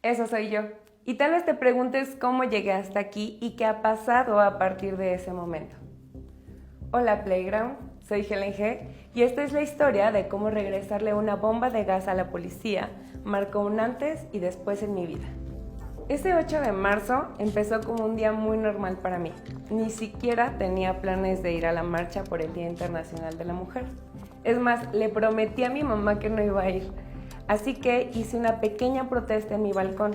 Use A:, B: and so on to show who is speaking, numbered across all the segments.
A: Eso soy yo. Y tal vez te preguntes cómo llegué hasta aquí y qué ha pasado a partir de ese momento. Hola Playground, soy Helen G. y esta es la historia de cómo regresarle una bomba de gas a la policía marcó un antes y después en mi vida. Ese 8 de marzo empezó como un día muy normal para mí. Ni siquiera tenía planes de ir a la marcha por el Día Internacional de la Mujer. Es más, le prometí a mi mamá que no iba a ir. Así que hice una pequeña protesta en mi balcón.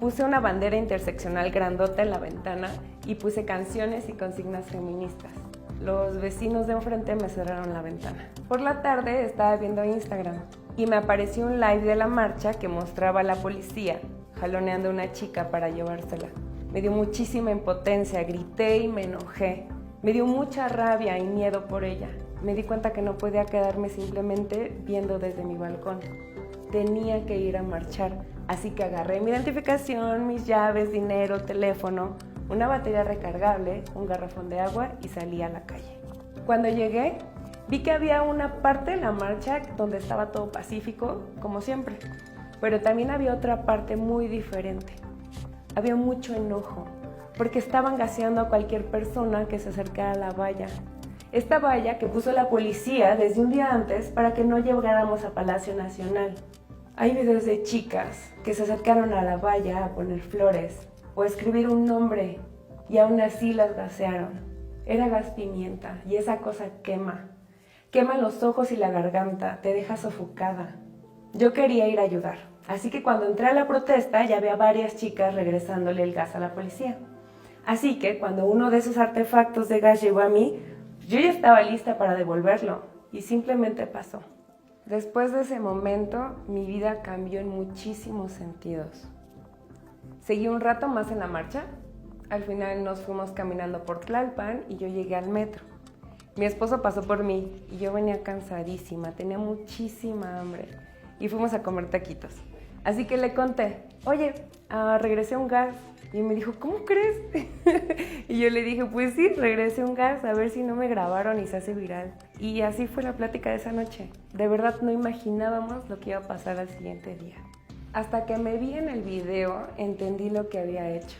A: Puse una bandera interseccional grandota en la ventana y puse canciones y consignas feministas. Los vecinos de enfrente me cerraron la ventana. Por la tarde estaba viendo Instagram y me apareció un live de la marcha que mostraba a la policía jaloneando a una chica para llevársela. Me dio muchísima impotencia, grité y me enojé. Me dio mucha rabia y miedo por ella. Me di cuenta que no podía quedarme simplemente viendo desde mi balcón. Tenía que ir a marchar, así que agarré mi identificación, mis llaves, dinero, teléfono, una batería recargable, un garrafón de agua y salí a la calle. Cuando llegué, vi que había una parte de la marcha donde estaba todo pacífico, como siempre, pero también había otra parte muy diferente. Había mucho enojo, porque estaban gaseando a cualquier persona que se acercara a la valla. Esta valla que puso la policía desde un día antes para que no llegáramos a Palacio Nacional. Hay videos de chicas que se acercaron a la valla a poner flores o a escribir un nombre y aún así las gasearon. Era gas pimienta y esa cosa quema. Quema los ojos y la garganta, te deja sofocada. Yo quería ir a ayudar, así que cuando entré a la protesta ya había varias chicas regresándole el gas a la policía. Así que cuando uno de esos artefactos de gas llegó a mí, yo ya estaba lista para devolverlo y simplemente pasó. Después de ese momento, mi vida cambió en muchísimos sentidos. Seguí un rato más en la marcha. Al final nos fuimos caminando por Tlalpan y yo llegué al metro. Mi esposo pasó por mí y yo venía cansadísima, tenía muchísima hambre y fuimos a comer taquitos. Así que le conté, oye, regresé un gas. Y me dijo, ¿cómo crees? Y yo le dije, pues sí, regresé un gas, a ver si no me grabaron y se hace viral. Y así fue la plática de esa noche. De verdad no imaginábamos lo que iba a pasar al siguiente día. Hasta que me vi en el video, entendí lo que había hecho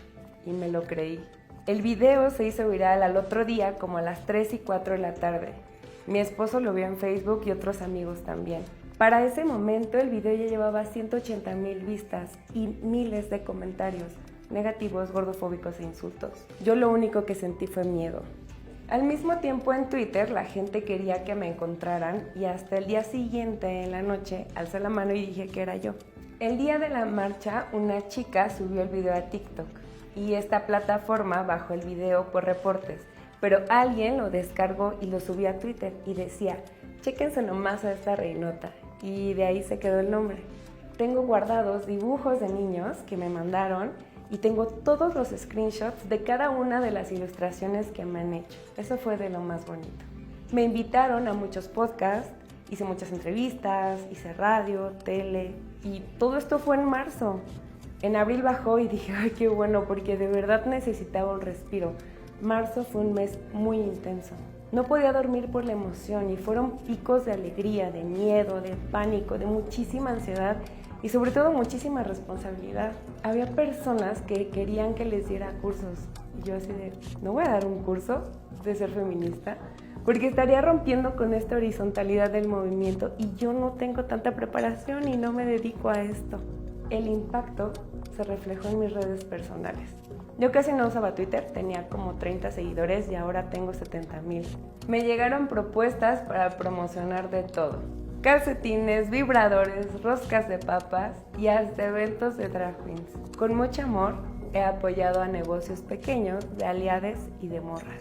A: y me lo creí. El video se hizo viral al otro día como a las 3 y 4 de la tarde. Mi esposo lo vio en Facebook y otros amigos también. Para ese momento el video ya llevaba 180,000 vistas y miles de comentarios negativos, gordofóbicos e insultos. Yo lo único que sentí fue miedo. Al mismo tiempo en Twitter la gente quería que me encontraran y hasta el día siguiente en la noche alcé la mano y dije que era yo. El día de la marcha una chica subió el video a TikTok y esta plataforma bajó el video por reportes, pero alguien lo descargó y lo subió a Twitter y decía, chéquense nomás a esta reinota, y de ahí se quedó el nombre. Tengo guardados dibujos de niños que me mandaron y tengo todos los screenshots de cada una de las ilustraciones que me han hecho. Eso fue de lo más bonito. Me invitaron a muchos podcasts, hice muchas entrevistas, hice radio, tele y todo esto fue en marzo. En abril bajó y dije, ay, qué bueno, porque de verdad necesitaba un respiro. Marzo fue un mes muy intenso. No podía dormir por la emoción y fueron picos de alegría, de miedo, de pánico, de muchísima ansiedad y sobre todo muchísima responsabilidad. Había personas que querían que les diera cursos y yo así de, ¿no voy a dar un curso de ser feminista? Porque estaría rompiendo con esta horizontalidad del movimiento y yo no tengo tanta preparación y no me dedico a esto. El impacto se reflejó en mis redes personales. Yo casi no usaba Twitter, tenía como 30 seguidores y ahora tengo 70,000. Me llegaron propuestas para promocionar de todo. Calcetines, vibradores, roscas de papas y hasta eventos de drag queens. Con mucho amor he apoyado a negocios pequeños, de aliades y de morras.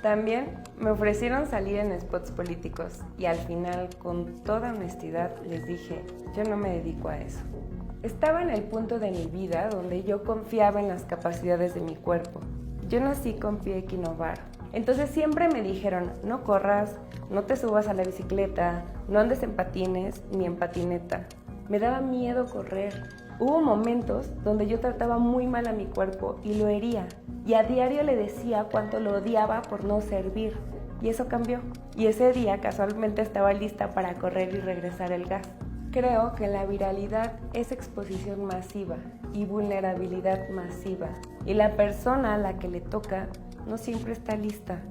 A: También me ofrecieron salir en spots políticos y al final, con toda honestidad, les dije, yo no me dedico a eso. Estaba en el punto de mi vida donde yo confiaba en las capacidades de mi cuerpo. Yo nací con pie equinovaro. Entonces siempre me dijeron, no corras, no te subas a la bicicleta, no andes en patines ni en patineta. Me daba miedo correr. Hubo momentos donde yo trataba muy mal a mi cuerpo y lo hería. Y a diario le decía cuánto lo odiaba por no servir. Y eso cambió. Y ese día casualmente estaba lista para correr y regresar el gas. Creo que la viralidad es exposición masiva y vulnerabilidad masiva, y la persona a la que le toca no siempre está lista.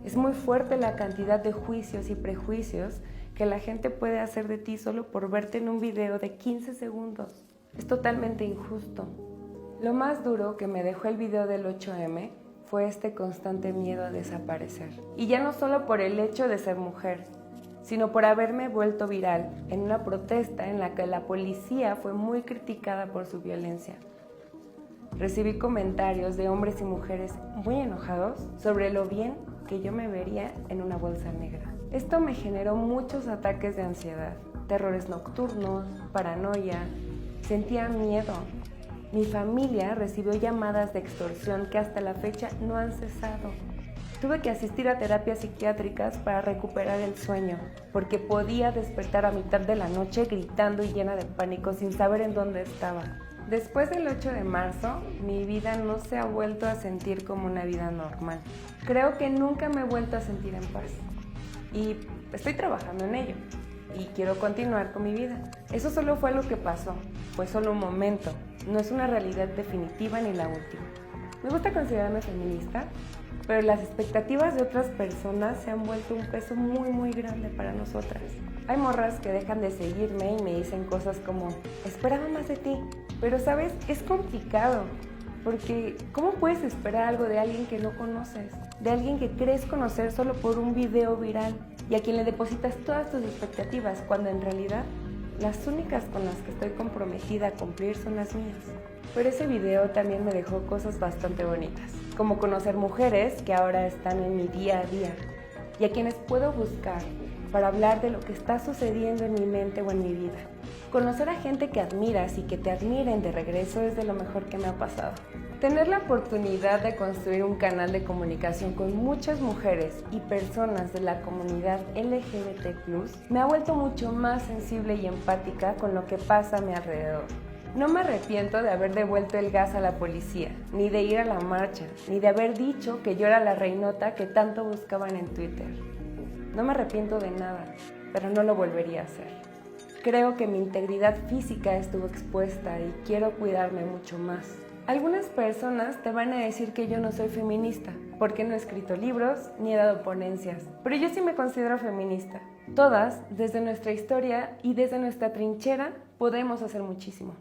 A: Es muy fuerte la cantidad de juicios y prejuicios que la gente puede hacer de ti solo por verte en un video de 15 segundos. Es totalmente injusto. Lo más duro que me dejó el video del 8M fue este constante miedo a desaparecer. Y ya no solo por el hecho de ser mujer, sino por haberme vuelto viral en una protesta en la que la policía fue muy criticada por su violencia. Recibí comentarios de hombres y mujeres muy enojados sobre lo bien que yo me vería en una bolsa negra. Esto me generó muchos ataques de ansiedad, terrores nocturnos, paranoia, sentía miedo. Mi familia recibió llamadas de extorsión que hasta la fecha no han cesado. Tuve que asistir a terapias psiquiátricas para recuperar el sueño, porque podía despertar a mitad de la noche gritando y llena de pánico sin saber en dónde estaba. Después del 8 de marzo, mi vida no se ha vuelto a sentir como una vida normal. Creo que nunca me he vuelto a sentir en paz. Y estoy trabajando en ello. Y quiero continuar con mi vida. Eso solo fue lo que pasó. Fue solo un momento. No es una realidad definitiva ni la última. Me gusta considerarme feminista, pero las expectativas de otras personas se han vuelto un peso muy grande para nosotras. Hay morras que dejan de seguirme y me dicen cosas como, esperaba más de ti. Pero sabes, es complicado, porque ¿cómo puedes esperar algo de alguien que no conoces? De alguien que crees conocer solo por un video viral y a quien le depositas todas tus expectativas, cuando en realidad las únicas con las que estoy comprometida a cumplir son las mías. Pero ese video también me dejó cosas bastante bonitas, como conocer mujeres que ahora están en mi día a día y a quienes puedo buscar para hablar de lo que está sucediendo en mi mente o en mi vida. Conocer a gente que admiras y que te admiren de regreso es de lo mejor que me ha pasado. Tener la oportunidad de construir un canal de comunicación con muchas mujeres y personas de la comunidad LGBT+, me ha vuelto mucho más sensible y empática con lo que pasa a mi alrededor. No me arrepiento de haber devuelto el gas a la policía, ni de ir a la marcha, ni de haber dicho que yo era la reinota que tanto buscaban en Twitter. No me arrepiento de nada, pero no lo volvería a hacer. Creo que mi integridad física estuvo expuesta y quiero cuidarme mucho más. Algunas personas te van a decir que yo no soy feminista, porque no he escrito libros ni he dado ponencias, pero yo sí me considero feminista. Todas, desde nuestra historia y desde nuestra trinchera, podemos hacer muchísimo.